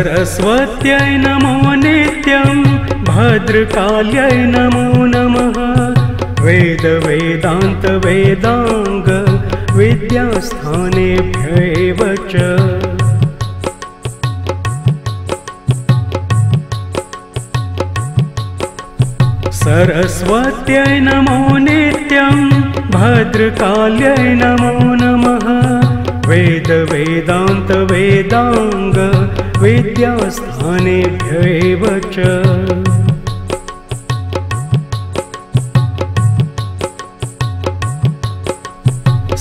सरस्वत्यै नमो नित्यं भद्रकाल्यै नमो नमः। वेद वेदान्त वेदांग विद्यास्थानेभ्यैव च। सरस्वत्यै नमो नित्यं भद्रकाल्यै नमो नमः। वेद वेदान्त वेदांग विद्यास्थानेभ्यैव च।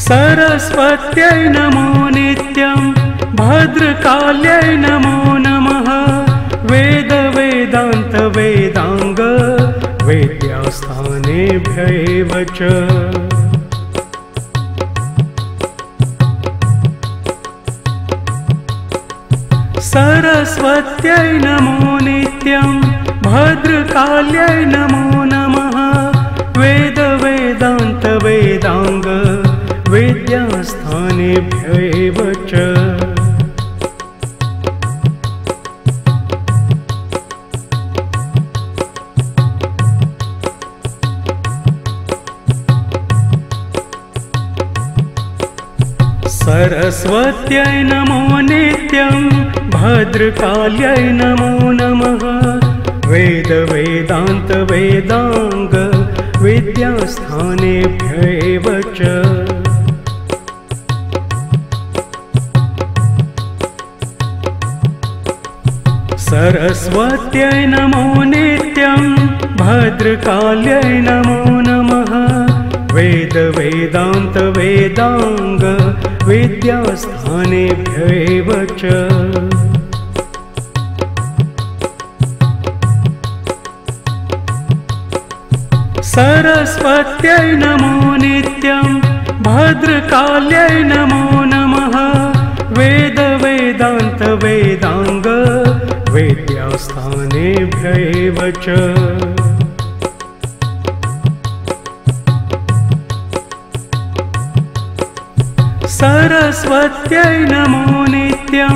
सरस्वत्यै नमो नित्यं भद्रकाल्यै नमो नमः। वेद वेदान्त वेदांग विद्यास्थानेभ्यैव च। सरस्वत्यै नमो नित्यं भद्रकाल्यै नमो नमः। वेद वेदान्त वेदांग विद्यास्थानेभ्यैव च। सरस्वत्यै नमो नित्यं भद्रकाल्यै नमो नमः। वेद वेदान्त वेदांग विद्यास्थानेभ्यैव च। सरस्वत्यै नमो नित्यं भद्रकाल्यै नमो नमः। वेद वेदान्त वेदांग विद्यास्थानेभ्यैव च। सरस्वत्यै नमो नित्यं भद्रकाल्यै नमो नमः। वेद वेदान्त वेदांग विद्यास्थानेभ्यैव च। सरस्वत्यै नमो नित्यं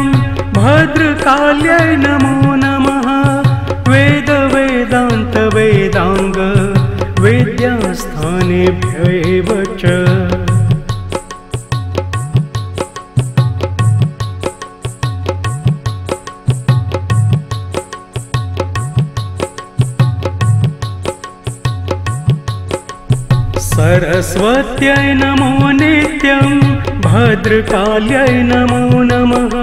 भद्रकाल्यै नमो नमः। वेद वेदान्त वेदांग विद्यास्थानेभ्यैव च। सरस्वत्यै नमो नित्यं भद्रकाल्यै नमो नमः।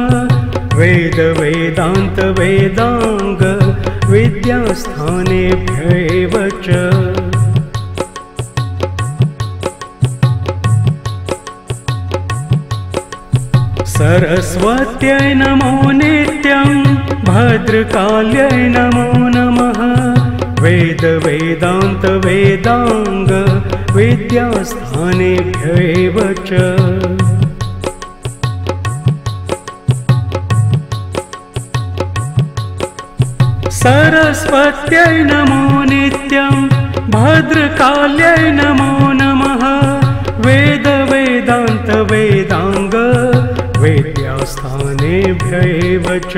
वेद वेदान्त वेदांग विद्यास्थानेभ्यैव च। सरस्वत्यै नमो नित्यं भद्रकाल्यै नमो नमः। वेद वेदान्त वेदांग विद्यास्थानेभ्यैव च। सरस्वत्यै नमो नित्यं भद्रकाल्यै नमो नमः। वेद वेदान्त वेदांग विद्यास्थानेभ्यैव च।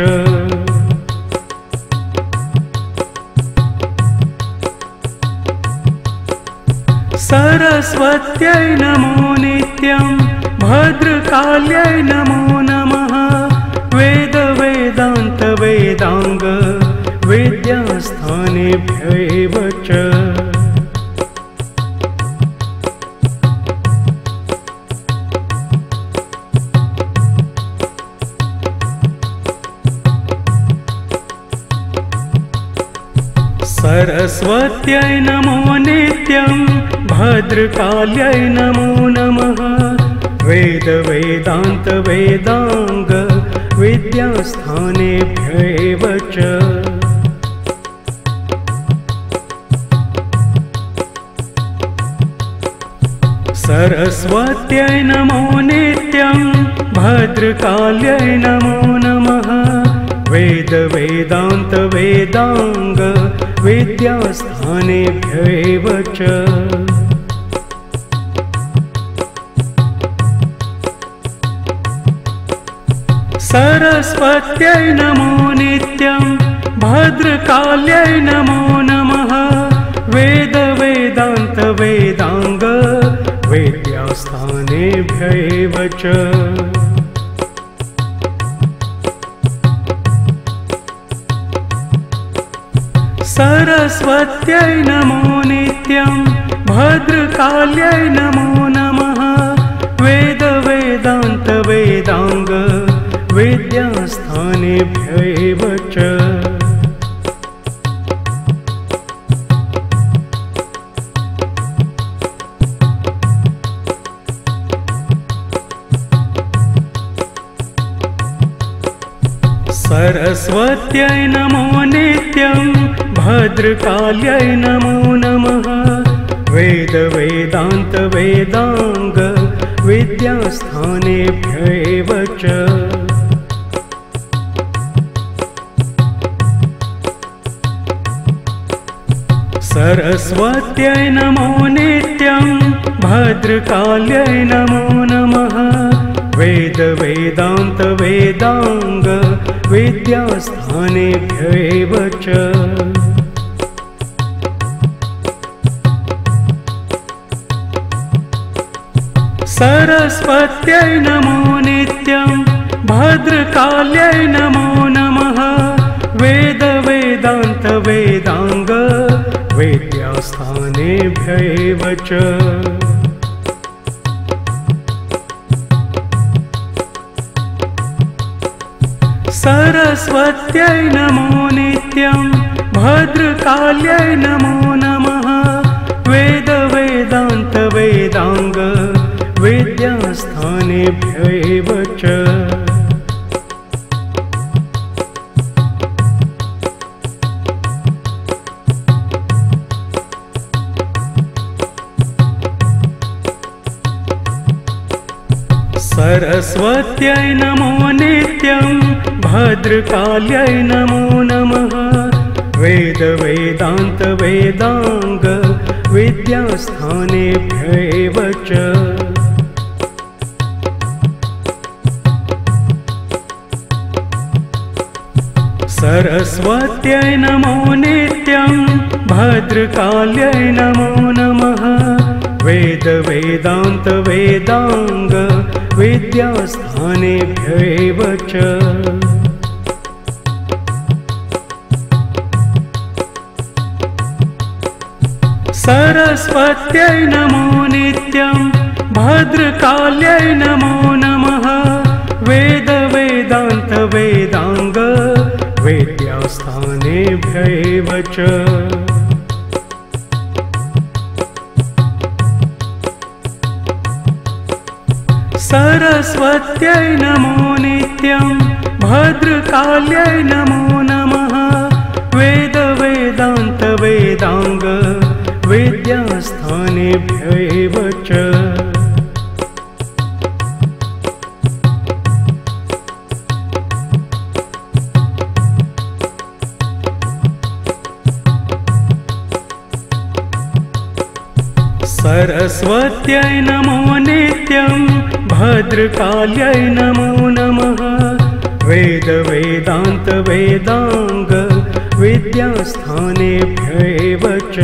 सरस्वत्यै नमो नित्यं भद्रकाल्यै नमो नमः। वेद वेदान्त वेदांग विद्यास्थानेभ्यैव च। सरस्वत्यै नमो नित्यं भद्रकाल्यै नमो नमः। वेद वेदान्त वेदांग विद्यास्थानेभ्यैव च। सरस्वत्यै नमो नित्यं भद्रकाल्यै नमो नमः। वेद वेदान्त वेदांग विद्यास्थानेभ्यैव च। सरस्वत्यै नमो नित्यं भद्रकाल्यै नमो नमः वेद वेदान्त वेदांग वेद्यास्थानेभ्यैव च सरस्वत्यै नमो नित्यं भद्रकाल्यै नमो नमः वेद वेदान्त वेदांग वेद्यास्थानेभ्यैव च सरस्वत्यै नमो नित्यं भद्रकाल्यै नमो नमः वेद वेदान्त वेदांग विद्यास्थानेभ्यैव च सरस्वत्यै नमो नित्यं भद्रकाल्यै नमो नमः वेद वेदान्त वेदांग विद्यास्थानेभ्यैव च सरस्वत्यै नमो नित्यं भद्रकाल्यै नमो नमः वेद वेदान्त वेदांग विद्यास्थानेभ्यैव च सरस्वत्यै नमो नित्यं भद्रकाल्यै नमो नमः वेद वेदान्त वेदांग विद्यास्थानेभ्यैव च सरस्वत्यै नमो नित्यं भद्रकाल्यै नमो नमः वेद वेदान्त वेदांग विद्यास्थानेभ्यैव च सरस्वत्यै नमो नित्यं भद्रकाल्यै नमो नमः वेद वेदान्त वेदांग विद्यास्थानेभ्यैव च सरस्वत्यै नमो नित्यं भद्रकाल्यै नमो नमः वेद वेदान्त वेदांग विद्यास्थानेभ्यैव च सरस्वत्यै नमो नित्यं भद्रकाल्यै नमो नमः वेद वेदान्त वेदांग विद्यास्थानेभ्यैव च सरस्वत्यै नमो नित्यं भद्रकाल्यै नमो नमः वेद वेदान्त वेदांग विद्यास्थानेभ्यैव च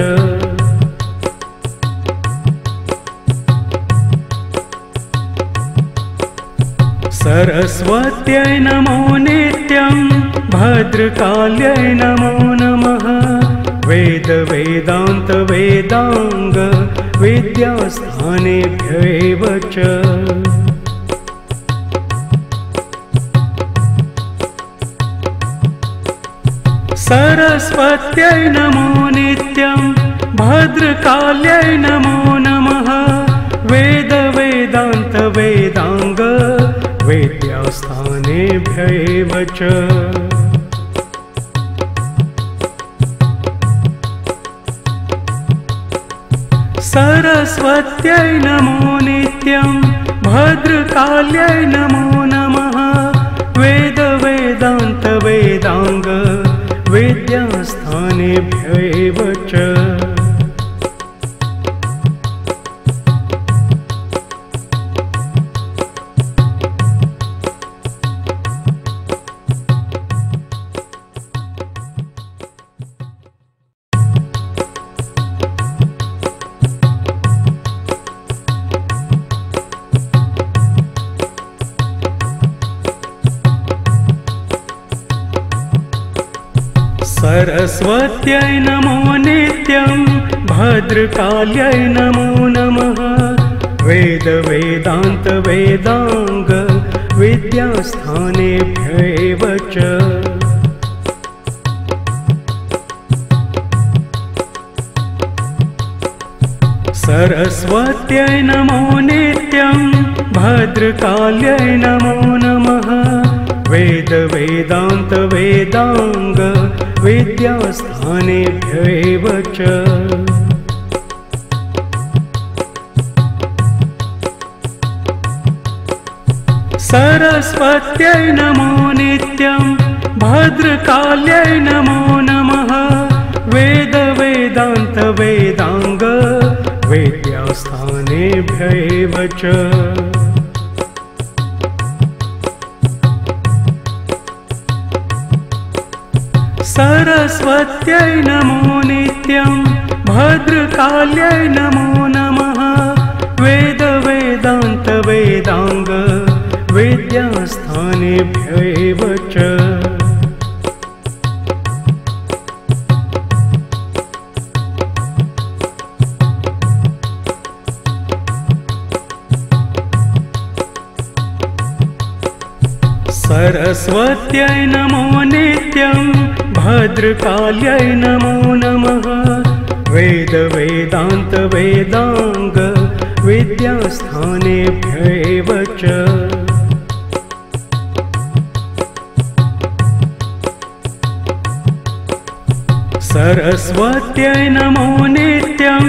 सरस्वत्यै नमो नित्यं भद्रकाल्यै नमो नमः वेद वेदान्त वेदांग विद्यास्थानेभ्यैव च सरस्वत्यै नमो नित्यं भद्रकाल्यै नमो नमः वेद वेदान्त वेदांग विद्यास्थानेभ्यैव च सरस्वत्यै नमो नित्यं भद्रकाल्यै नमो नमः वेद वेदान्त वेदांग विद्यास्थानेभ्यैव च सरस्वत्यै नमो नित्यं भद्रकाल्यै नमो नमः वेद वेदान्त वेदांग विद्यास्थानेभ्यैव च सरस्वत्यै नमो नित्यं भद्रकाल्यै नमो नमः वेद वेदान्त वेदांग विद्यास्थानेभ्यैव च सरस्वत्यै नमो नित्यं भद्रकाल्यै नमो नमः वेद वेदान्त वेदांग विद्यास्थानेभ्यैव च सरस्वत्यै नमो नित्यं भद्रकाल्यै नमो नमः वेद वेदान्त वेदांग विद्यास्थानेभ्यैव च सरस्वत्यै नमो नित्यं भद्रकाल्यै नमो नमः वेद वेदान्त वेदांग विद्यास्थानेभ्यैव च सरस्वत्यै नमो नित्यं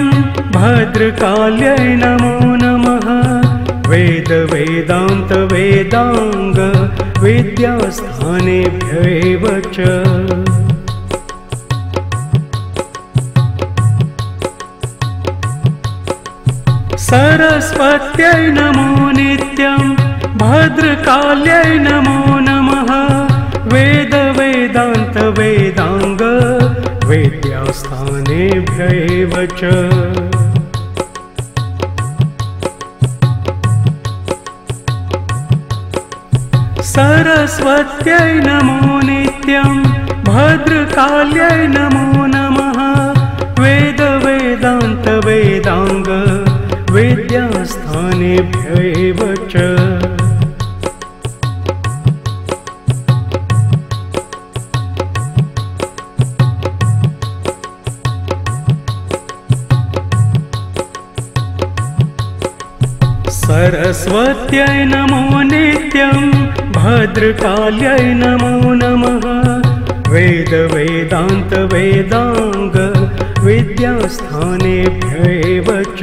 भद्रकाल्यै नमो नमः वेद वेदान्त वेदांग विद्यास्थानेभ्यैव च सरस्वत्यै नमो नित्यं भद्रकाल्यै नमो नमः वेद वेदान्त वेदांग विद्यास्थानेभ्यैव च सरस्वत्यै नमो नित्यं भद्रकाल्यै नमो नमः वेद वेदान्त वेदांग विद्यास्थानेभ्यैव च सरस्वत्यै नमो नित्यं भद्रकाल्यै नमो नमः वेद वेदान्त वेदांग विद्यास्थानेभ्यैव च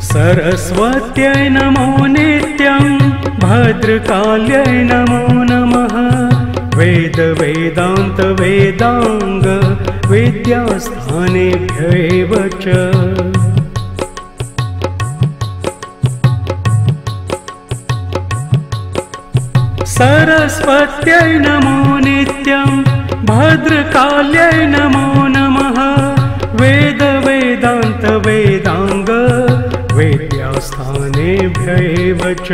सरस्वत्यै नमो नित्यं भद्रकाल्यै नमो नमः वेद वेदान्त वेदांग विद्यास्थानेभ्यैव च सरस्वत्यै नमो नित्यं भद्रकाल्यै नमो नमः वेद वेदान्त वेदांग विद्यास्थानेभ्यैव च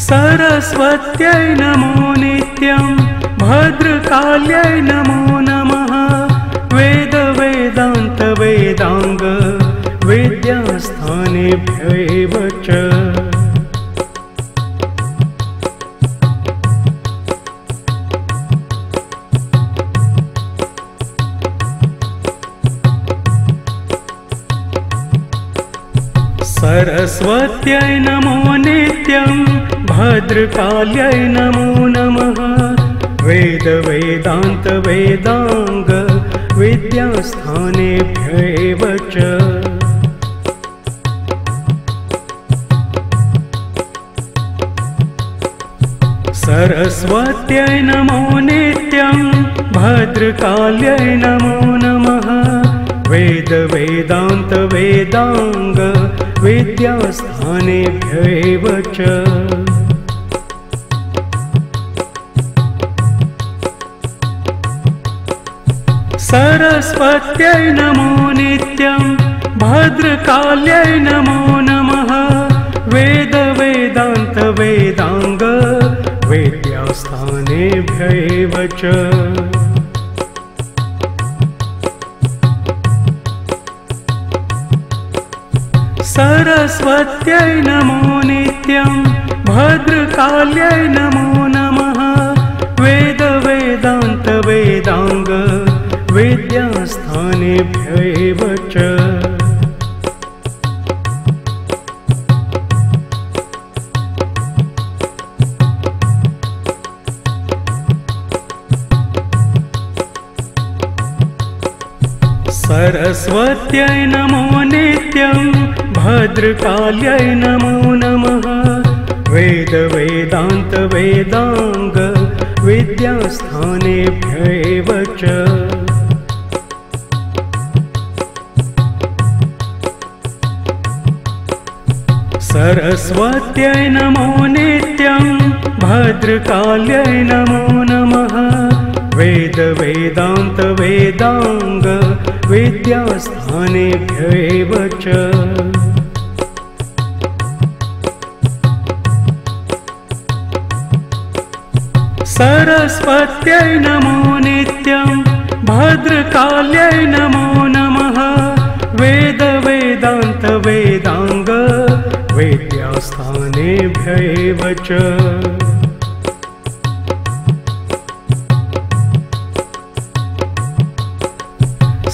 सरस्वत्यै नमो नित्यं भद्रकाल्यै नमो नमः वेद वेदान्त वेदांग विद्यास्थानेभ्यैव च सरस्वत्यै नमो नित्यं भद्रकाल्यै नमो नमः वेद वेदान्त वेदांग विद्यास्थानेभ्यैव च सरस्वत्यै नमो नित्यं भद्रकाल्यै नमो नमः वेद वेदान्त वेदांग विद्यास्थानेभ्यैव च सरस्वत्यै नमो नित्यं भद्रकाल्यै नमो नमः वेद वेदान्त वेदांग विद्यास्थानेभ्यैव च सरस्वत्यै नमो नित्यं भद्रकाल्यै नमो नमः वेद वेदान्त वेदांग विद्यास्थानेभ्यैव च सरस्वत्यै नमो नित्यं भद्रकाल्यै नमो नमः वेद वेदान्त वेदांग विद्यास्थानेभ्यैव च सरस्वत्यै नमो नित्यं भद्रकाल्यै नमो नमः वेद वेदान्त वेदांग विद्यास्थानेभ्यैव च सरस्वत्यै नमो नित्यं भद्रकाल्यै नमो नमः वेद वेदान्त वेदांग विद्यास्थानेभ्यैव च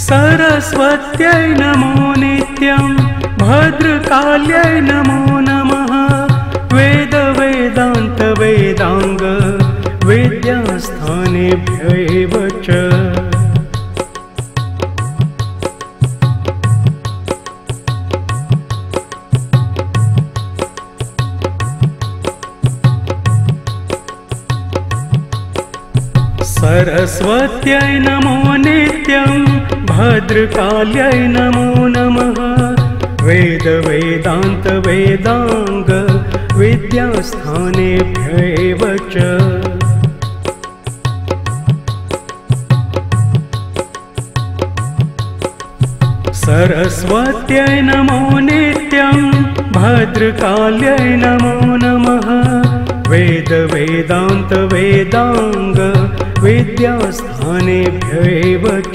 सरस्वत्यै नमो नित्यं भद्रकाल्यै नमो नमः वेद वेदान्त वेदांग विद्यास्थानेभ्यैव च सरस्वत्यै नमो नित्यं भद्रकाल्यै नमो नमः वेद वेदान्त वेदांग विद्यास्थानेभ्यैव च सरस्वत्यै नमो नित्यं भद्रकाल्यै नमो नमः वेद वेदान्त वेदांग विद्यास्थानेभ्यैव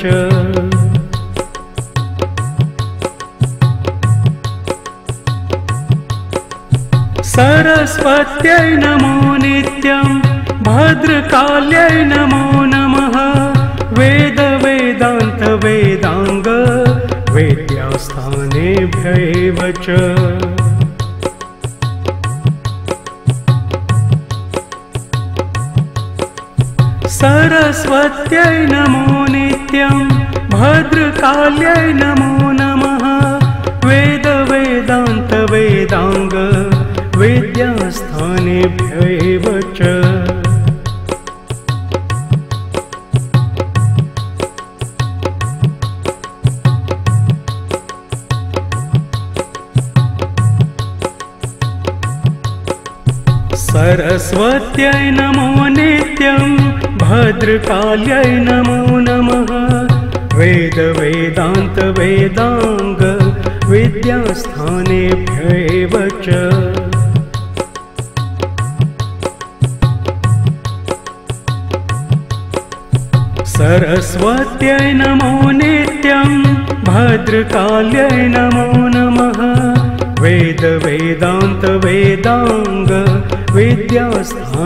च सरस्वत्यै नमो नित्यं भद्रकाल्यै नमो नमः वेद वेदान्त वेदांग विद्यास्थानेभ्यैव च सरस्वत्यै नमो नित्यं भद्रकाल्यै नमो नमः वेद वेदान्त वेदांग विद्यास्थानेभ्यैव च सरस्वत्यै नमो नित्यं भद्रकाल्यै नमो नमः वेद वेदान्त वेदांग विद्यास्थानेभ्यैव च सरस्वत्यै नमो नित्यं भद्रकाल्यै नमो नमः वेद वेदान्त वेदांग विद्यास्थानेभ्यैव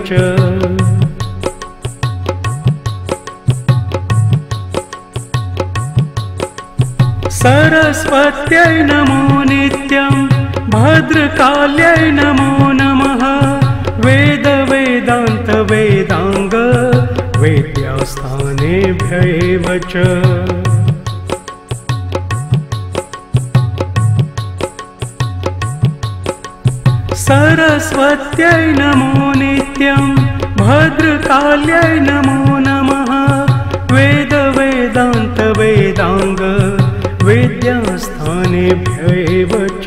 च सरस्वत्यै नमो नित्यं भद्रकाल्यै नमो नमः वेद वेदान्त वेदांग विद्यास्थानेभ्यैव च सरस्वत्यै नमो नित्यं भद्रकाल्यै नमो नमः वेद वेदान्त वेदांग विद्यास्थानेभ्यैव च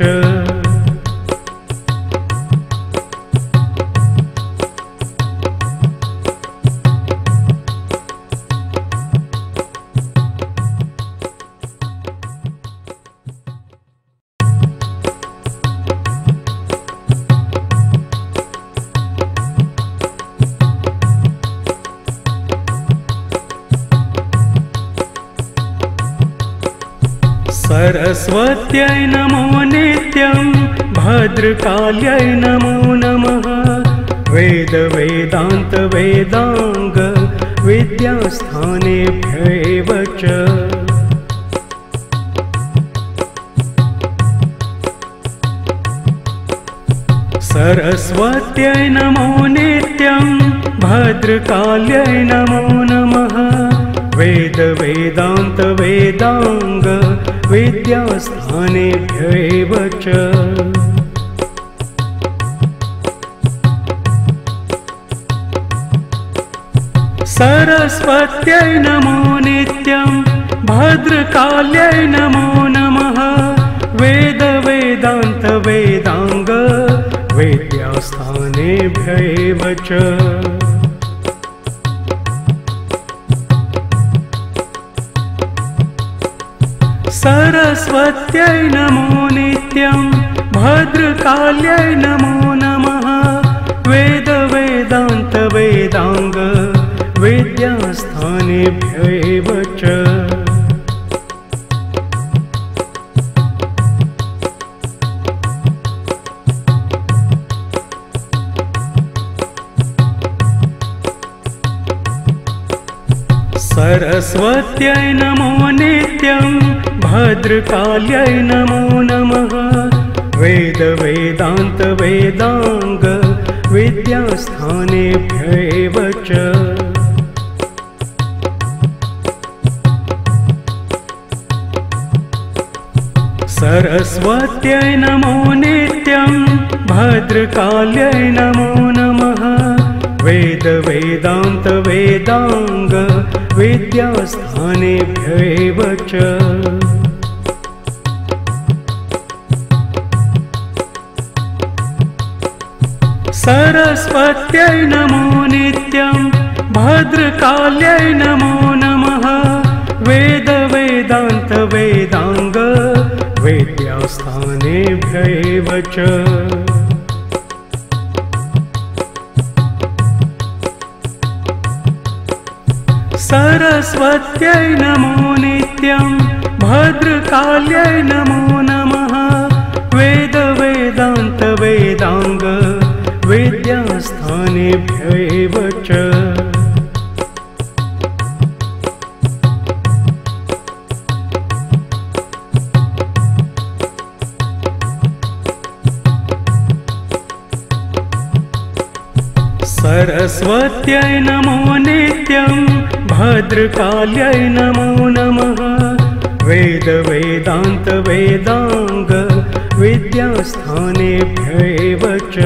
सरस्वत्यै नमो नित्यं भद्रकाल्यै नमो नमः वेद वेदान्त वेदांग विद्यास्थानेभ्यैव च सरस्वत्यै नमो नित्यं भद्रकाल्यै नमो नमः वेद वेदान्त वेदांग विद्यास्थानेभ्यैव च सरस्वत्यै नमो नित्यं भद्रकाल्यै नमो नमः वेद वेदान्त वेदांग विद्यास्थानेभ्यैव च सरस्वत्यै नमो नित्यं भद्रकाल्यै नमो नमः वेद वेदान्त वेदांग विद्यास्थानेभ्यैव च सरस्वत्यै नमो नित्यं भद्रकाल्यै नमो नमः वेद वेदान्त वेदांग विद्यास्थानेभ्यैव च सरस्वत्यै नमो नित्यं भद्रकाल्यै नमो नमः वेद वेदान्त वेदांग विद्यास्थानेभ्यैव च सरस्वत्यै नमो नित्यं भद्रकाल्यै नमो नमः वेद वेदान्त वेदांग विद्यास्थानेभ्यैव च सरस्वत्यै नमो नित्यं भद्रकाल्यै नमो नमः वेद वेदान्त वेदांग विद्यास्थानेभ्यैव च सरस्वत्यै नमो नित्यं भद्रकाल्यै नमो नमः वेद वेदान्त वेदांग विद्यास्थानेभ्यैव च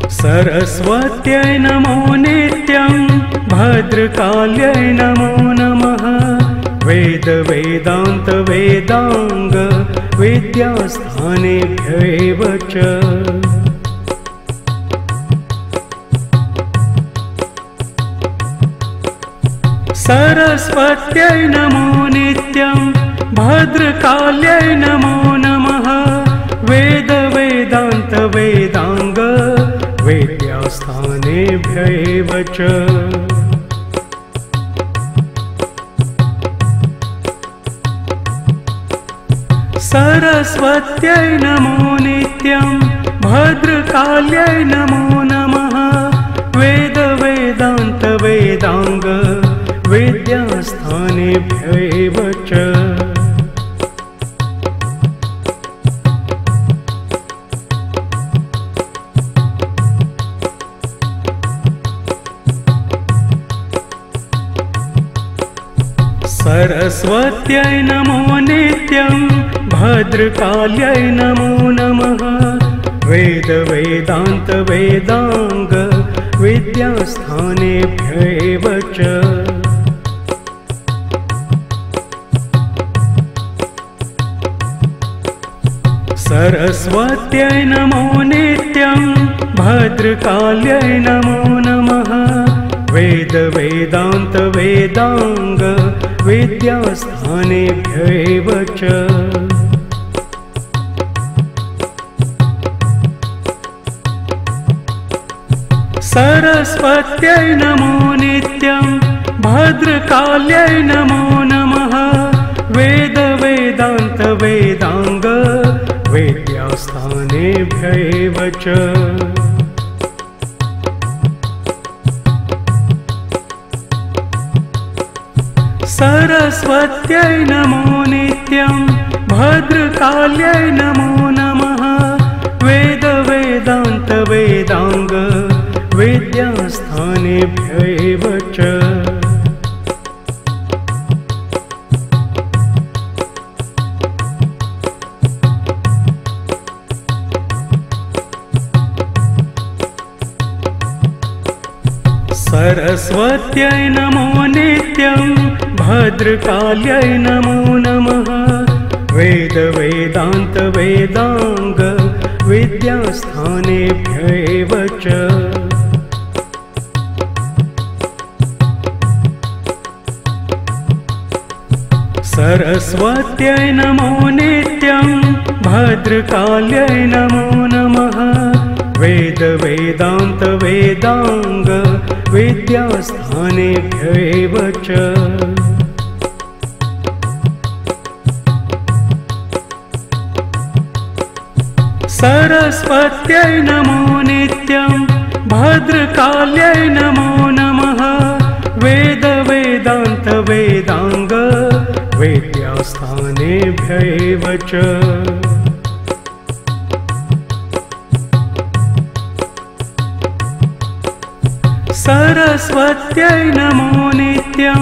सरस्वत्यै नमो नित्यं भद्रकाल्यै नमो नमः वेद वेदान्त वेदांग विद्यास्थानेभ्यैव च सरस्वत्यै नमो नित्यं भद्रकाल्यै नमो नमः वेद वेदान्त वेदांग विद्यास्थानेभ्यैव च सरस्वत्यै नमो नित्यं भद्रकाल्यै नमो नमः वेद वेदान्त वेदांग विद्यास्थानेभ्यैव च सरस्वत्यै नमो नित्यं भद्रकाल्यै नमो नमः वेद वेदान्त वेदांग विद्यास्थानेभ्यैव च सरस्वत्यै नमो नित्यं भद्रकाल्यै नमो नमः वेद वेदान्त वेदांग विद्यास्थानेभ्यैव च सरस्वत्यै नमो नित्यं भद्रकाल्यै नमो नमः वेद वेदान्त वेदांग विद्यास्थानेभ्यैव च सरस्वत्यै नमो नित्यं भद्रकाल्यै नमो नमः वेद वेदान्त वेदांग विद्यास्थानेभ्यैव च सरस्वत्यै नमो नित्यं भद्रकाल्यै नमो नमः वेद वेदान्त वेदांग विद्यास्थानेभ्यैव च सरस्वत्यै नमो नित्यं भद्रकाल्यै नमो नमः वेद वेदान्त वेदांग विद्यास्थानेभ्यैव च सरस्वत्यै नमो नित्यं भद्रकाल्यै नमो नमः वेद वेदान्त वेदांग विद्यास्थानेभ्यैव च सरस्वत्यै नमो नित्यं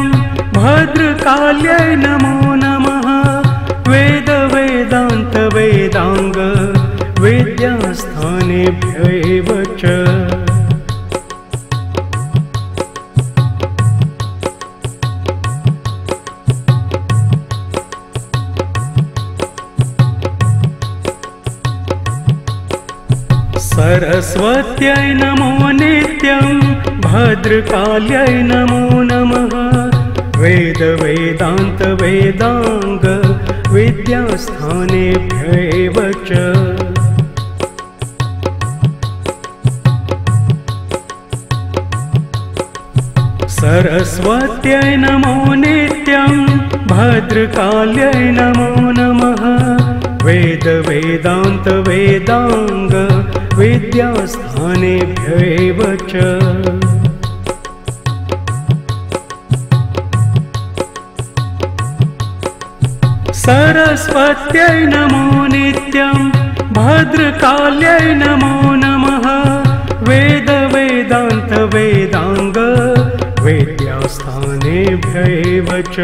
भद्रकाल्यै नमो नमः वेद वेदान्त वेदांग विद्यास्थानेभ्यैव च सरस्वत्यै नमो नित्यं भद्रकाल्यै नमो नमः वेद वेदान्त वेदांग विद्यास्थानेभ्यैव च सरस्वत्यै नमो नित्यं भद्रकाल्यै नमो नमः वेद वेदान्त वेदांग विद्यास्थानेभ्यैव च सरस्वत्यै नमो नित्यं भद्रकाल्यै नमो नमः वेद वेदान्त वेदांग विद्यास्थानेभ्यैव च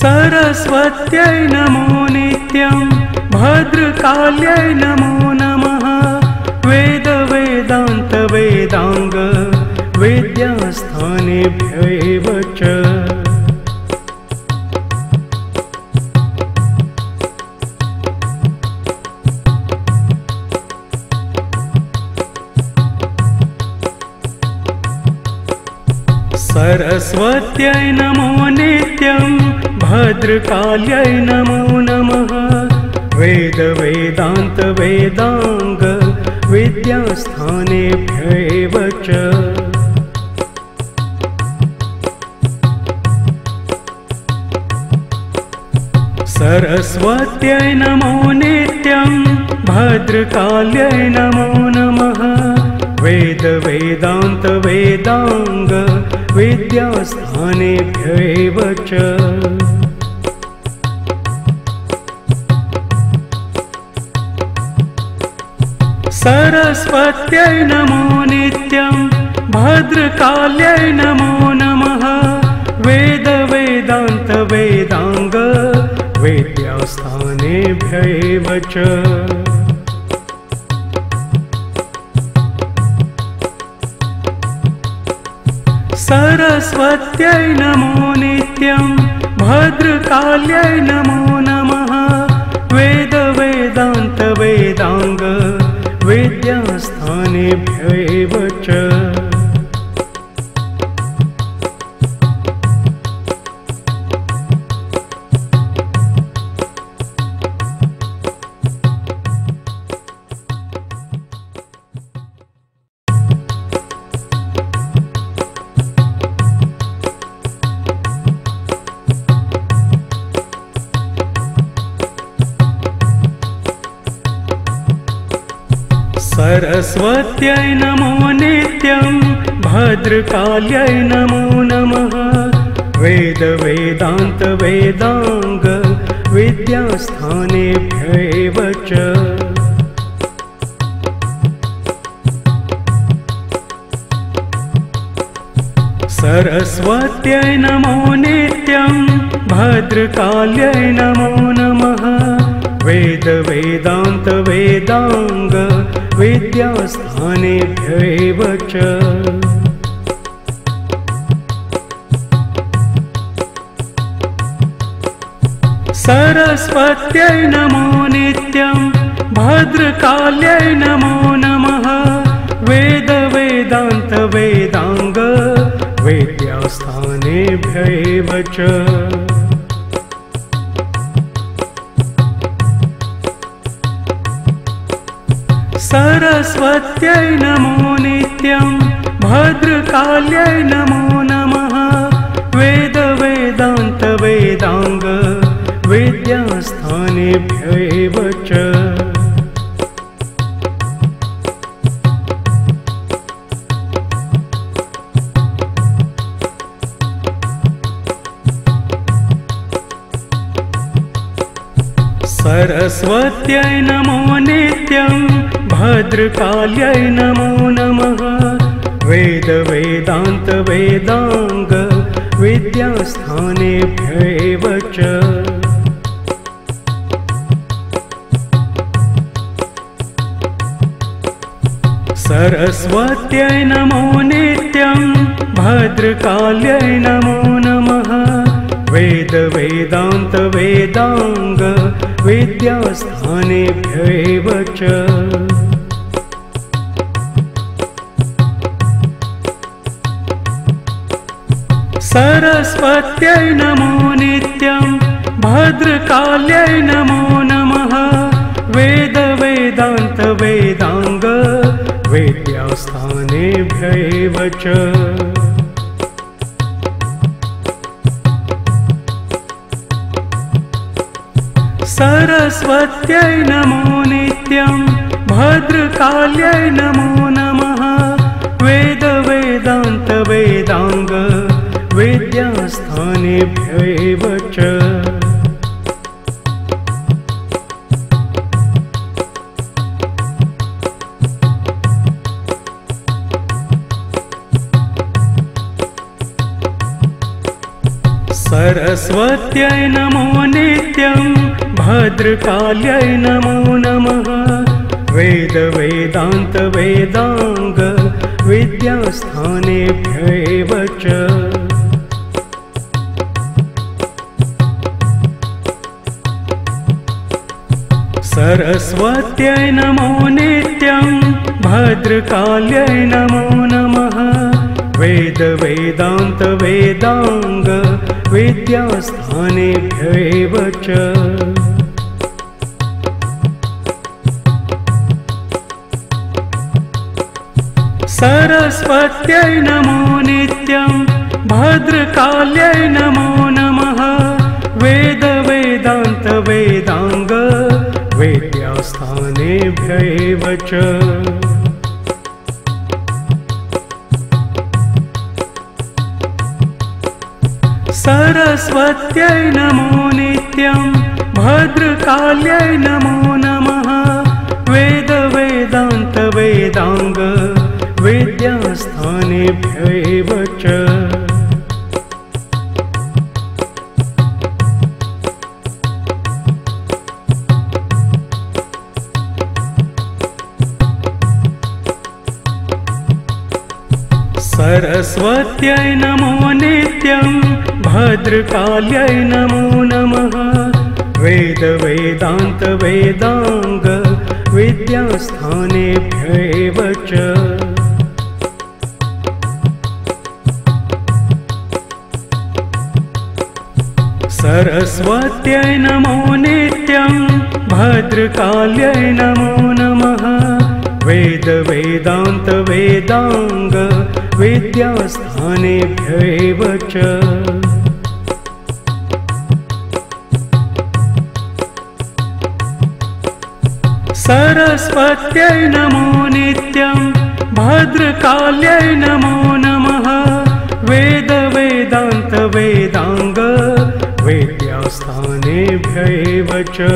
सरस्वत्यै नमो नित्यं भद्रकाल्यै नमो नमः वेद वेदान्त वेदांग विद्यास्थानेभ्यैव च सरस्वत्यै नमो नित्यं भद्रकाल्यै नमो नमः वेद वेदान्त वेदांग विद्यास्थानेभ्यैव च सरस्वत्यै नमो नित्यं भद्रकाल्यै नमो नमः वेद वेदान्त वेदांग विद्यास्थानेभ्यैव च सरस्वत्यै नमो नित्यं भद्रकाल्यै नमो नमः वेद वेदान्त वेदांग विद्यास्थानेभ्यैव च सरस्वत्यै नमो नित्यं भद्रकाल्यै नमो नमः वेद वेदान्त वेदांग विद्यास्थानेभ्यैव च सरस्वत्यै नमो नित्यं भद्रकाल्यै नमो नमः वेद वेदान्त वेदांग विद्यास्थानेभ्यैव च सरस्वत्यै नमो नित्यं भद्रकाल्यै नमो नमः वेद वेदान्त वेदांग विद्यास्थानेभ्यैव च सरस्वत्यै नमो नित्यं भद्रकाल्यै नमो नमः वेद वेदान्त वेदांग विद्यास्थानेभ्यैव च सरस्वत्यै नमो नित्यं भद्रकाल्यै नमो नमः वेद वेदान्त वेदांग विद्यास्थानेभ्यैव च सरस्वत्यै नमो नित्यं भद्रकाल्यै नमो नमः वेद वेदान्त वेदांग विद्यास्थानेभ्यैव च सरस्वत्यै नमो नित्यं भद्रकाल्यै नमो नमः वेद वेदान्त वेदांग विद्यास्थानेभ्यैव च सरस्वत्यै नमो नित्यं भद्रकाल्यै नमो नमः वेद वेदान्त वेदांग विद्यास्थानेभ्यैव च सरस्वत्यै नमो नित्यं भद्रकाल्यै नमो नमः वेद वेदान्त वेदांग विद्यास्थानेभ्यैव च सरस्वत्यै नमो नित्यं भद्रकाल्यै नमो नमः वेद वेदान्त वेदांग विद्यास्थानेभ्यैव च सरस्वत्यै नमो नित्यं भद्रकाल्यै नमो नमः वेद वेदान्त वेदांग विद्यास्थानेभ्यैव च सरस्वत्यै नमो नित्यं भद्रकाल्यै नमो नमः वेद वेदान्त वेदांग विद्यास्थानेभ्यैव च सरस्वत्यै नमो नित्यं भद्रकाल्यै नमो नमः वेद वेदान्त वेदांग विद्यास्थानेभ्यैव च सरस्वत्यै नमो नित्यं भद्रकाल्यै नमो नमः वेद वेदान्त वेदांग विद्यास्थानेभ्यैव च सरस्वत्यै नमो नित्यं भद्रकाल्यै नमो नमः वेद वेदान्त वेदांग विद्यास्थानेभ्यैव च सरस्वत्यै नमो नित्यं भद्रकाल्यै नमो नमः वेद वेदान्त वेदांग विद्यास्थानेभ्यैव च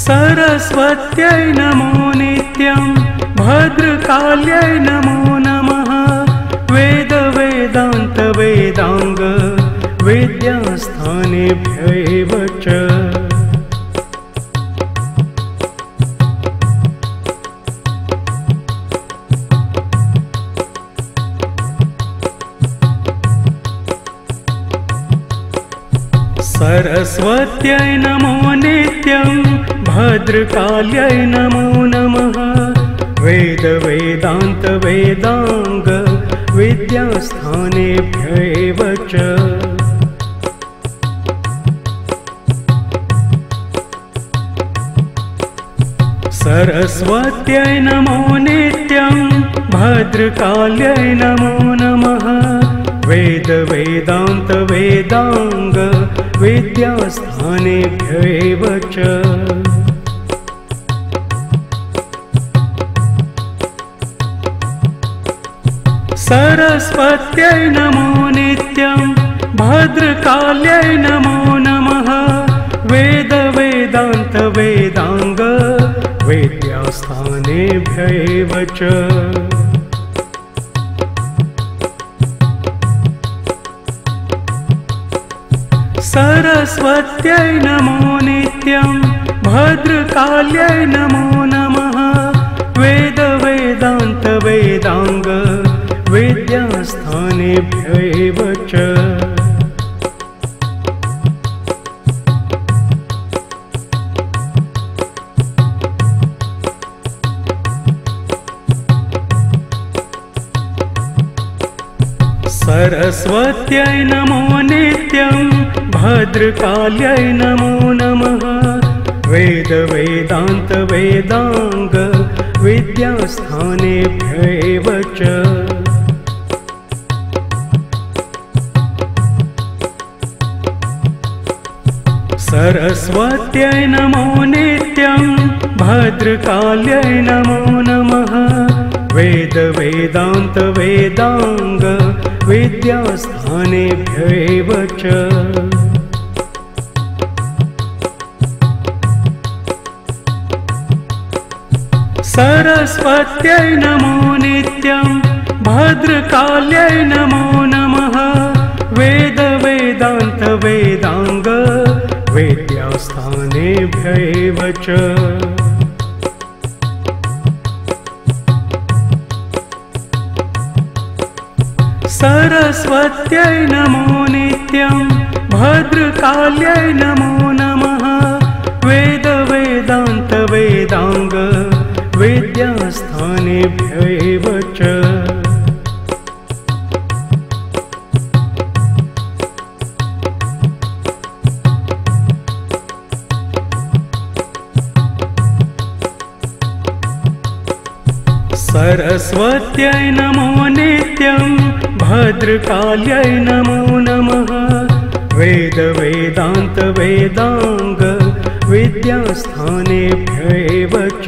सरस्वत्यै नमो नित्यं भद्रकाल्यै नमो नमः वेद वेदान्त वेदांग विद्यास्थानेभ्यैव च सरस्वत्यै नमो नित्यं भद्रकाल्यै नमो नमः वेद वेदान्त वेदांग विद्यास्थानेभ्यैव च सरस्वत्यै नमो नित्यं भद्रकाल्यै नमो नमः वेद वेदान्त वेदांग विद्यास्थानेभ्यैव च सरस्वत्यै नमो नित्यं भद्रकाल्यै नमो नमः वेद वेदान्त वेदांग विद्यास्थानेभ्यैव च सरस्वत्यै नमो नित्यं भद्रकाल्यै नमो नमः वेद वेदान्त वेदांग विद्यास्थानेभ्यैव च सरस्वत्यै नमो नित्यं भद्रकाल्यै नमो नमः वेद वेदान्त वेदांग विद्यास्थानेभ्यैव च सरस्वत्यै नमो नित्यं भद्रकाल्यै नमो नमः वेद वेदान्त वेदांग विद्यास्थानेभ्यैव च सरस्वत्यै नमो नित्यं भद्रकाल्यै नमो नमः वेद वेदान्त वेदांग विद्यास्थानेभ्यैव च सरस्वत्यै नमो नित्यं भद्रकाल्यै नमो नमः वेद वेदान्त वेदांग विद्यास्थानेभ्यैव च सरस्वत्यै नमो नित्यं भद्रकाल्यै नमो नमः वेद वेदान्त वेदांग विद्यास्थानेभ्यैव च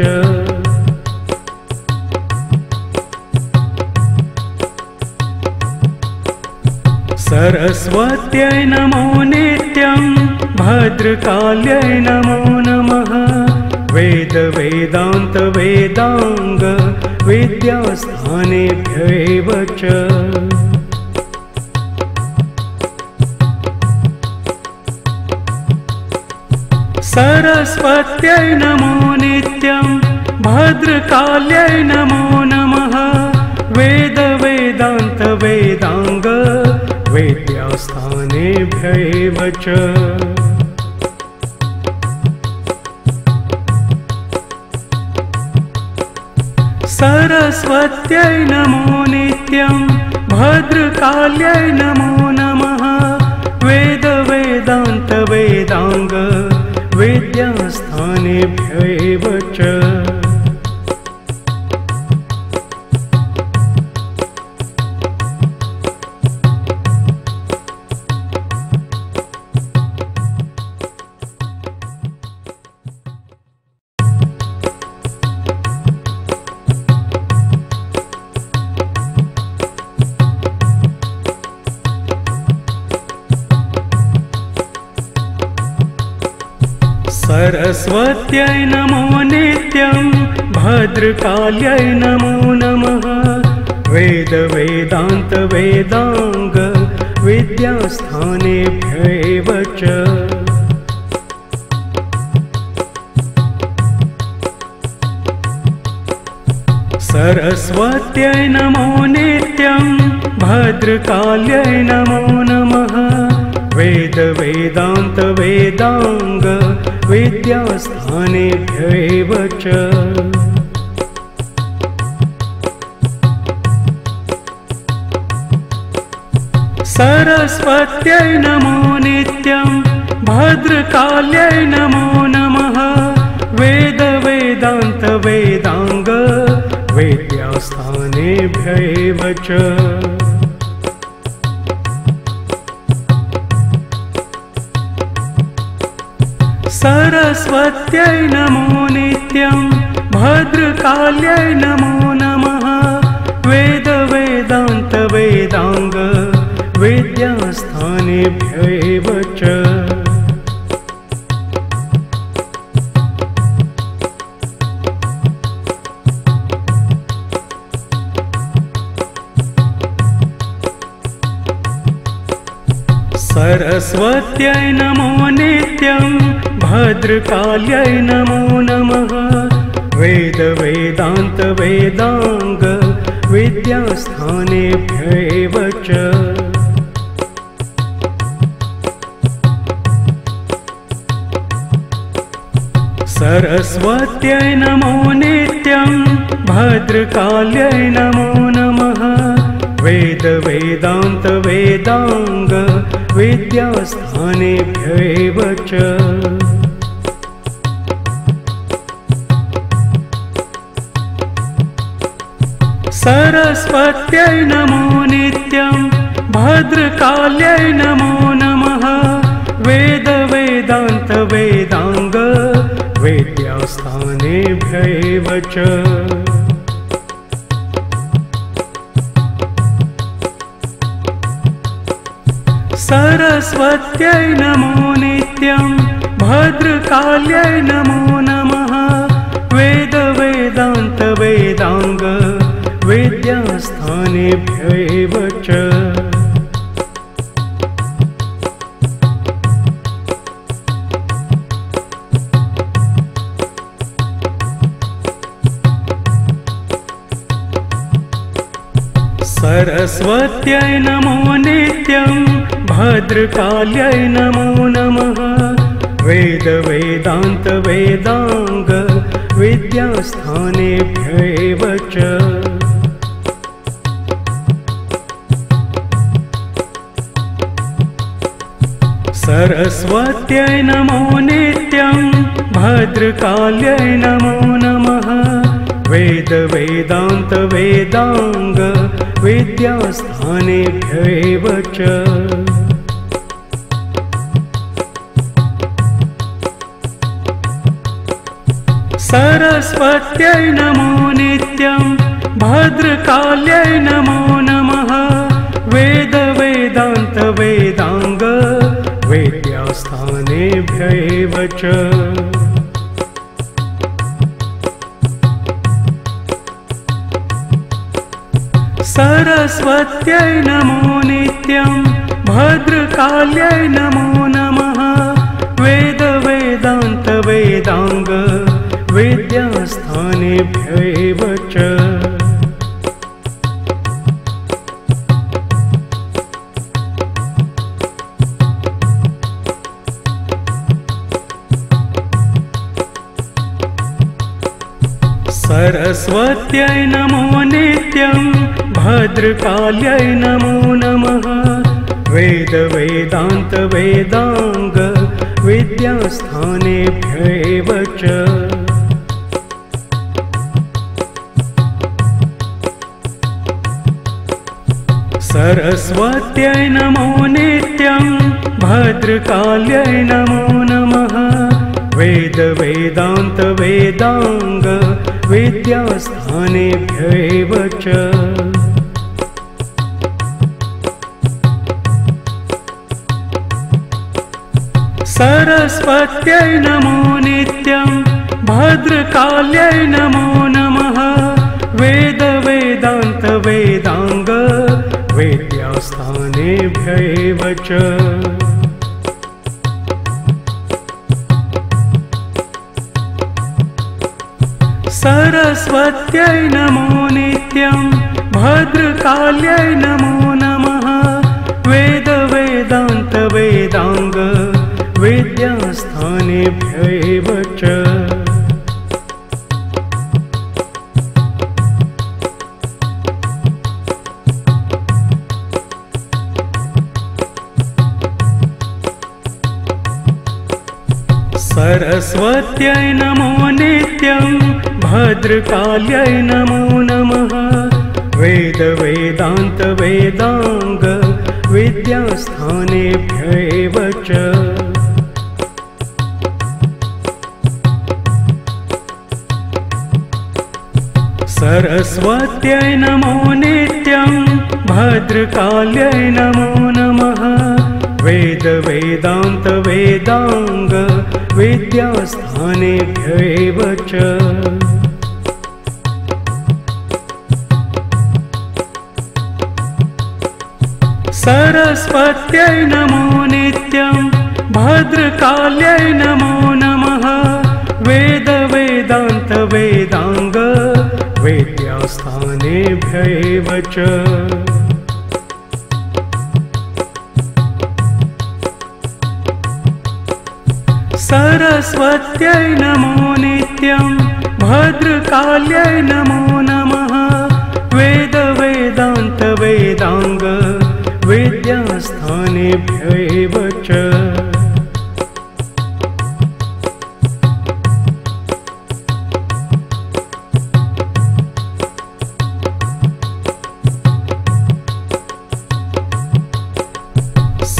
सरस्वत्यै नमो नित्यं भद्रकाल्यै नमो नमः वेद वेदान्त वेदांग विद्यास्थानेभ्यैव च सरस्वत्यै नमो नित्यं भद्रकाल्यै नमो नमः वेद वेदान्त वेदांग विद्यास्थानेभ्यैव च सरस्वत्यै नमो नित्यं भद्रकाल्यै नमो नमः वेद वेदान्त वेदांग विद्यास्थानेभ्यैव च सरस्वत्यै नमो नित्यं भद्रकाल्यै नमो नमः वेद वेदान्त वेदांग विद्यास्थानेभ्यैव च सरस्वत्यै नमो नित्यं भद्रकाल्यै नमो नमः वेद वेदान्त वेदांग विद्यास्थानेभ्यैव च सरस्वत्यै नमो नित्यं भद्रकाल्यै नमो नमः वेद वेदान्त वेदांग विद्यास्थानेभ्यैव च सरस्वत्यै नमो नित्यं भद्रकाल्यै नमो नमः वेद वेदान्त वेदांग विद्यास्थानेभ्यैव च सरस्वत्यै नमो नित्यं भद्रकाल्यै नमो नमः वेद वेदान्त वेदांग विद्यास्थानेभ्यैव च सरस्वत्यै नमो नित्यं भद्रकाल्यै नमो नमः वेद वेदान्त वेदांग विद्यास्थानेभ्यैव च सरस्वत्यै नमो नित्यं भद्रकाल्यै नमो नमः वेद वेदान्त वेदांग विद्यास्थानेभ्यैव च सरस्वत्यै नमो नित्यं भद्रकाल्यै नमो नमः वेद वेदान्त वेदांग विद्यास्थानेभ्यैव च सरस्वत्यै नमो नित्यं भद्रकाल्यै नमो नमः वेद वेदान्त वेदांग विद्यास्थानेभ्यैव च सरस्वत्यै नमो नित्यं भद्रकाल्यै नमो नमः वेद वेदान्त वेदांग विद्यास्थानेभ्यैव च सरस्वत्यै नमो नित्यं भद्रकाल्यै नमो नमः वेद वेदान्त वेदांग विद्यास्थानेभ्यैव च सरस्वत्यै नमो नित्यं भद्रकाल्यै नमो नमः वेद वेदान्त वेदांग विद्यास्थानेभ्यैव च सरस्वत्यै नमो नित्यं भद्रकाल्यै नमो नमः वेद वेदान्त वेदांग विद्यास्थानेभ्यैव च सरस्वत्यै नमो नित्यं भद्रकाल्यै नमो नमः वेद वेदान्त वेदांग विद्यास्थानेभ्यैव च सरस्वत्यै नमो नित्यं भद्रकाल्यै नमो नमः वेद वेदान्त वेदांग विद्यास्थानेभ्यैव च सरस्वत्यै नमो नित्यं भद्रकाल्यै नमो नमः वेद वेदान्त वेदांग विद्यास्थानेभ्यैव च सरस्वत्यै नमो नित्यं भद्रकाल्यै नमो नमः वेद वेदान्त वेदांग विद्यास्थानेभ्यैव च सरस्वत्यै नमो नित्यं भद्रकाल्यै नमो नमः वेद वेदान्त वेदांग विद्यास्थानेभ्यैव च सरस्वत्यै नमो नित्यं भद्रकाल्यै नमो नमः वेद वेदान्त वेदांग विद्यास्थानेभ्यैव च सरस्वत्यै नमो नित्यं भद्रकाल्यै नमो नमः वेद वेदान्त वेदांग विद्यास्थानेभ्यैव च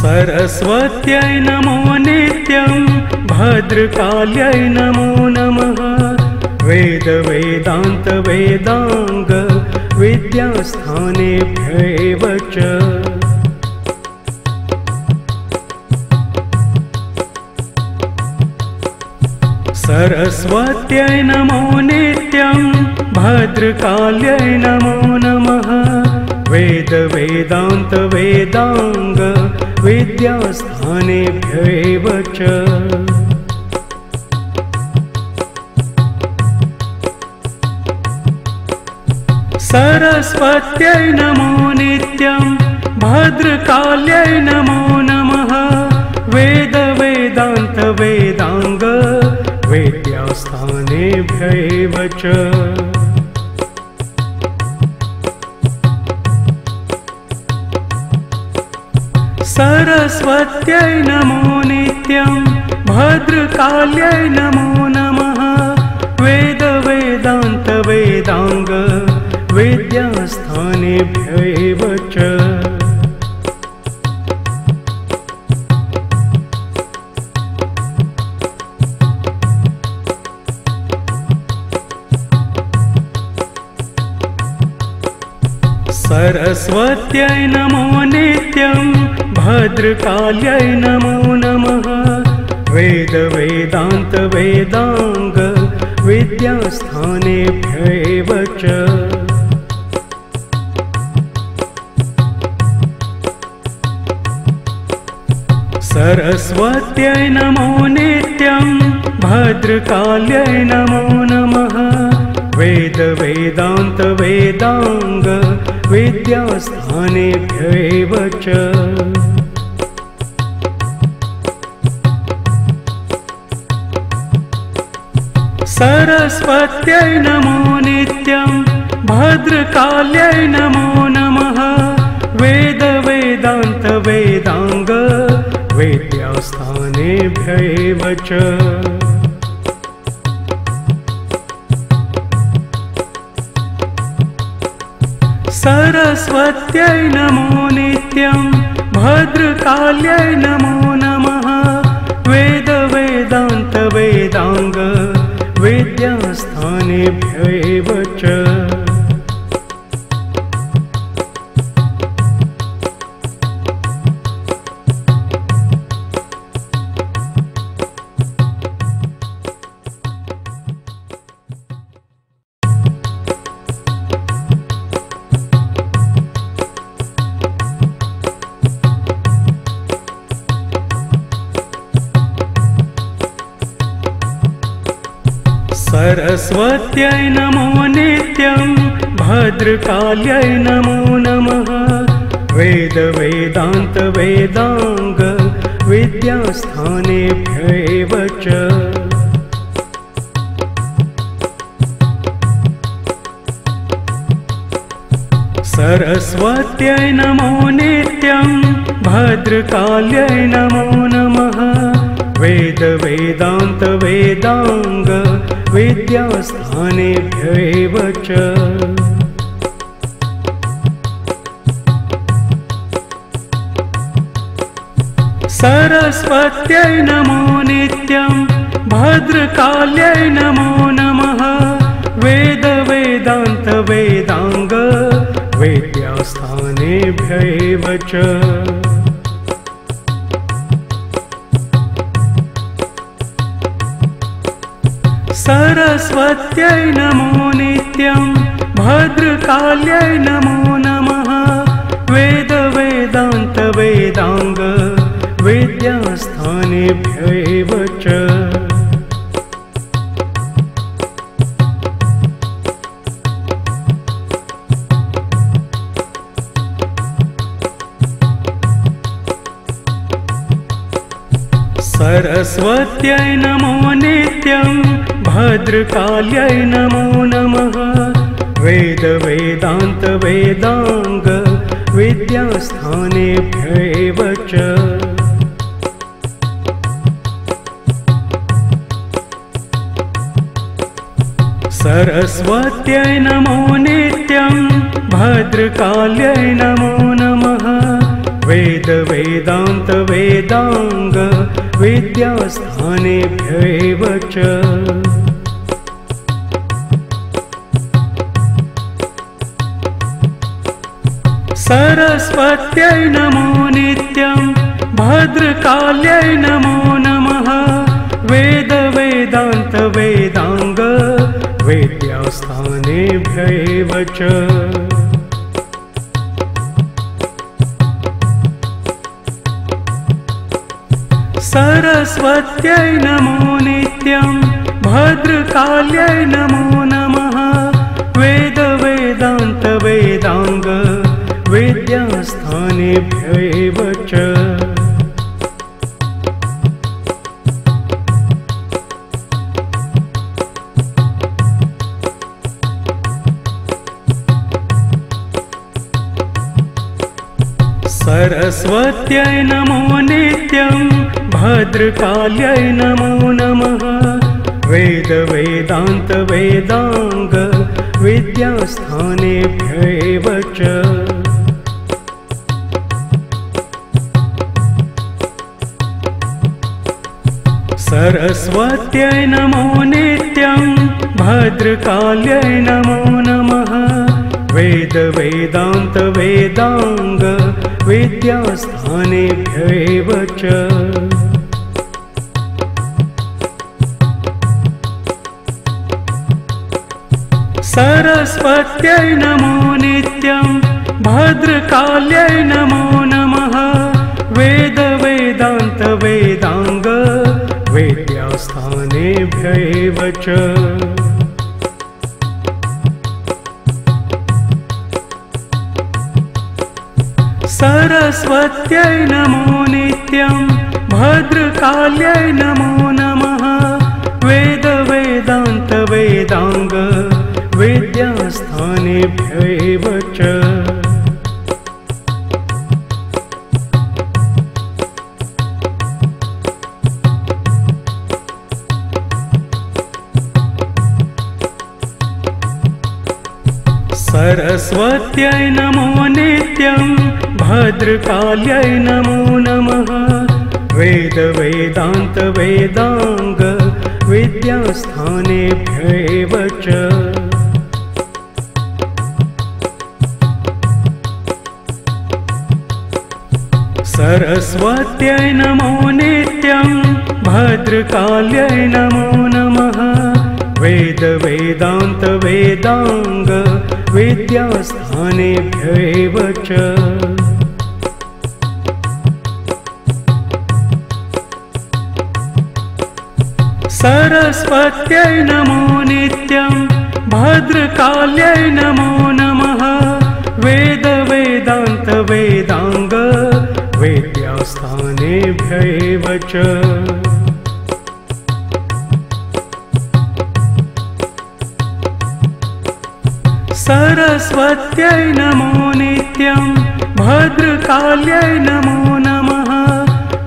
सरस्वत्यै नमो नित्यं भद्रकाल्यै नमो नमः वेद वेदान्त वेदांग विद्यास्थानेभ्यैव च सरस्वत्यै नमो नित्यं भद्रकाल्यै नमो नमः वेद वेदान्त वेदांग विद्यास्थानेभ्यैव च सरस्वत्यै नमो नित्यं भद्रकाल्यै नमो नमः वेद वेदान्त वेदांग विद्यास्थानेभ्यैव च सरस्वत्यै नमो नित्यं भद्रकाल्यै नमो नमः वेद वेदान्त वेदांग विद्यास्थानेभ्यैव च सरस्वत्यै नमो नित्यं भद्रकाल्यै नमो नमः वेद वेदान्त वेदांग विद्यास्थानेभ्यैव च सरस्वत्यै नमो नित्यं भद्रकाल्यै नमो नमः वेद वेदान्त वेदांग विद्यास्थानेभ्यैव च सरस्वत्यै नमो नित्यं भद्रकाल्यै नमो नमः वेद वेदान्त वेदांग विद्यास्थानेभ्यैव च सरस्वत्यै नमो नित्यं भद्रकाल्यै नमो नमः वेद वेदान्त वेदांग विद्यास्थानेभ्यैव च सरस्वत्यै नमो नित्यं भद्रकाल्यै नमो नमः वेद वेदान्त वेदांग विद्यास्थानेभ्यैव च सरस्वत्यै नमो नित्यं भद्रकाल्यै नमो नमः वेद वेदान्त वेदांग विद्यास्थानेभ्यैव च सरस्वत्यै नमो नित्यं भद्रकाल्यै नमो नमः वेद वेदान्त वेदांग विद्यास्थानेभ्यैव च सरस्वत्यै नमो नित्यं भद्रकाल्यै नमो नमः वेद वेदान्त वेदांग विद्यास्थानेभ्यैव च सरस्वत्यै नमो नित्यं भद्रकाल्यै नमो नमः वेद वेदान्त वेदांग विद्यास्थानेभ्यैव च सरस्वत्यै नमो नित्यं भद्रकाल्यै नमो नमः वेद वेदान्त वेदांग विद्यास्थानेभ्यैव च सरस्वत्यै नमो नित्यं भद्रकाल्यै नमो नमः वेद वेदान्त वेदांग विद्यास्थानेभ्यैव च सरस्वत्यै नमो नित्यं भद्रकाल्यै नमो नमः वेद वेदान्त वेदांग विद्यास्थानेभ्यैव च सरस्वत्यै नमो नित्यं भद्रकाल्यै नमो नमः वेद वेदान्त वेदांग विद्यास्थानेभ्यैव च सरस्वत्यै नमो नित्यं भद्रकाल्यै नमो नमः वेद वेदान्त वेदांग विद्यास्थानेभ्यैव च सरस्वत्यै नमो नित्यं भद्रकाल्यै नमो नमः वेद वेदान्त वेदांग विद्यास्थानेभ्यैव च सरस्वत्यै नमो नित्यं भद्रकाल्यै नमो नमः वेद वेदान्त वेदांग विद्यास्थानेभ्यैव च सरस्वत्यै नमो नित्यं भद्रकाल्यै नमो नमः वेद वेदान्त वेदांग विद्यास्थानेभ्यैव च सरस्वत्यै नमो नित्यं भद्रकाल्यै नमो नमः वेद वेदान्त वेदांग विद्यास्थानेभ्यैव च सरस्वत्यै नमो नित्यं भद्रकाल्यै नमो नमः वेद वेदान्त वेदांग वेद्यास्थानेभ्यैव च सरस्वत्यै नमो नित्यं भद्रकाल्यै नमो नमः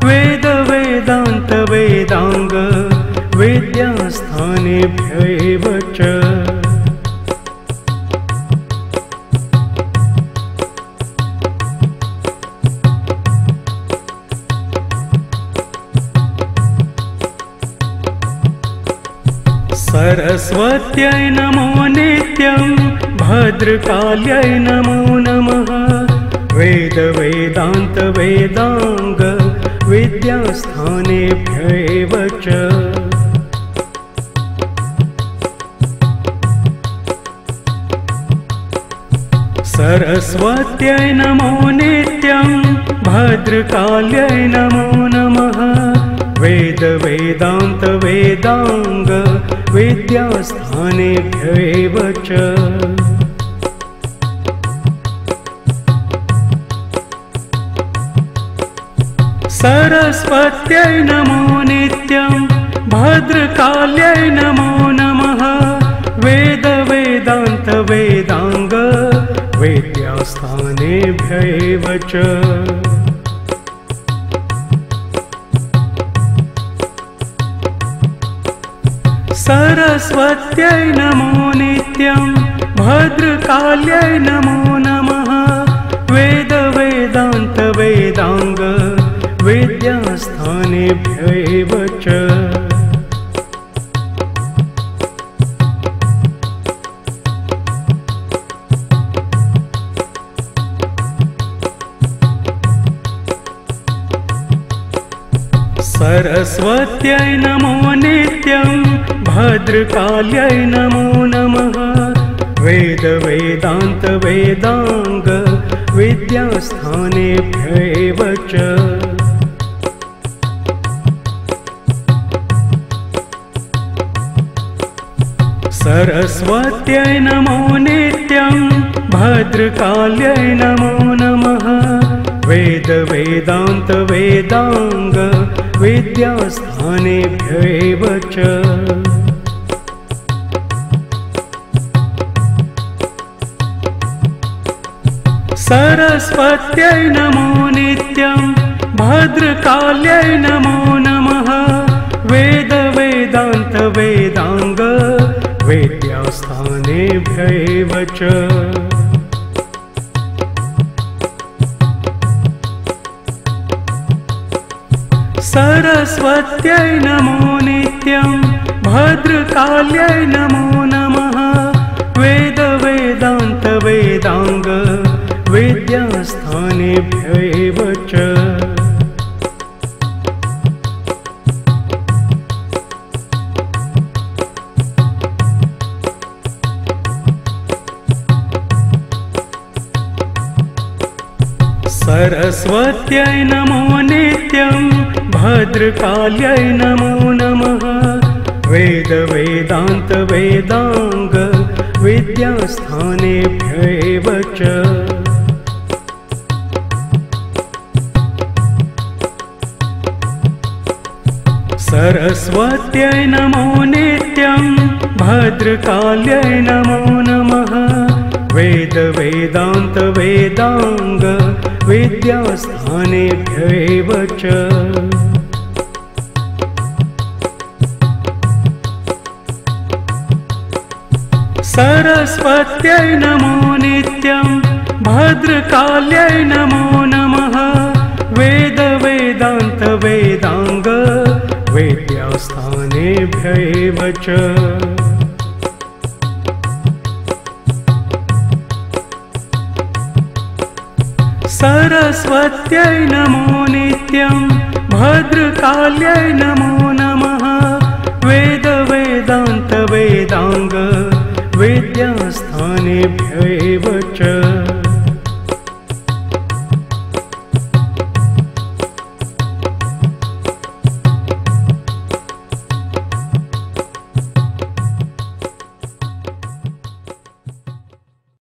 वेद वेदान्त वेदांग वेद्यास्थानेभ्यैव च सरस्वत्यै नमो नित्यं भद्रकाल्यै नमो नमः वेद वेदान्त वेदांग विद्यास्थानेभ्यैव च सरस्वत्यै नमो नित्यं भद्रकाल्यै नमो नमः वेद वेदान्त वेदांग विद्यास्थानेभ्यैव च सरस्वत्यै नमो नित्यं भद्रकाल्यै नमो नमः वेद वेदान्त वेदांग विद्यास्थानेभ्यैव च सरस्वत्यै नमो नित्यं भद्रकाल्यै नमो नमः वेद वेदान्त वेदांग विद्यास्थानेभ्यैव च सरस्वत्यै नमो नित्यं भद्रकाल्यै नमो नमः वेद वेदान्त वेदांग विद्यास्थानेभ्यैव च सरस्वत्यै नमो नित्यं भद्रकाल्यै नमो नमः वेद वेदान्त वेदांग विद्यास्थानेभ्यैव च सरस्वत्यै नमो नित्यं भद्रकाल्यै नमो नमः वेद वेदान्त वेदांग विद्यास्थानेभ्यैव च सरस्वत्यै नमो नित्यं भद्रकाल्यै नमो नमः वेद वेदान्त वेदांग विद्यास्थानेभ्यैव च सरस्वत्यै नमो नित्यं भद्रकाल्यै नमो नमः वेद वेदान्त वेदांग विद्यास्थानेभ्यैव च सरस्वत्यै नमो नित्यं भद्रकाल्यै नमो नमः वेद वेदान्त वेदांग विद्यास्थानेभ्यैव च सरस्वत्यै नमो नित्यं भद्रकाल्यै नमो नमः वेद वेदान्त वेदांग विद्यास्थानेभ्यैव च सरस्वत्यै नमो नित्यं भद्रकाल्यै नमो नमः वेद वेदान्त वेदांग विद्यास्थानेभ्यैव च